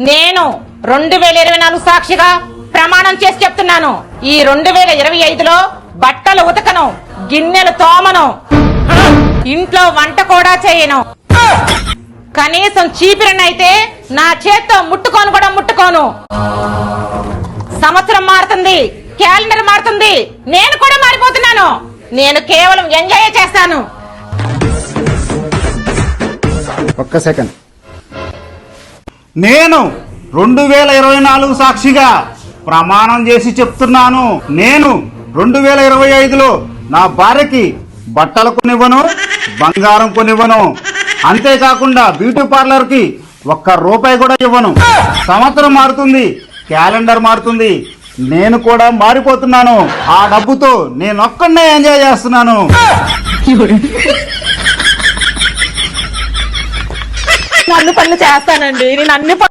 నేను 2024 సాక్షిగా ప్రమాణం చేసి చెప్తున్నాను. ఈ 2025లో బట్టలు ఉతకను, గిన్నెలు తోమను, ఇంట్లో వంట కూడా చేయను. కనీసం చీపిరనైతే నా చేత్తో ముట్టుకోను. సంవత్సరం మారుతుంది, క్యాలెండర్ మారుతుంది, నేను కూడా మారిపోతున్నాను. నేను కేవలం ఎంజాయ్ చేస్తాను. ఒక్క సెకండ్. నేను 2024 సాక్షిగా ప్రమాణం చేసి చెప్తున్నాను. నేను 2025లో నా భార్యకి బట్టలు కొనివ్వను, బంగారం కొనివ్వను. అంతేకాకుండా బ్యూటీ పార్లర్ కి ₹1 కూడా ఇవ్వను. సంవత్సరం మారుతుంది, క్యాలెండర్ మారుతుంది, నేను కూడా మారిపోతున్నాను. ఆ డబ్బుతో నేనొక్కడే ఎంజాయ్ చేస్తున్నాను. నన్ను పనులు చేస్తానండి, నేను అన్ని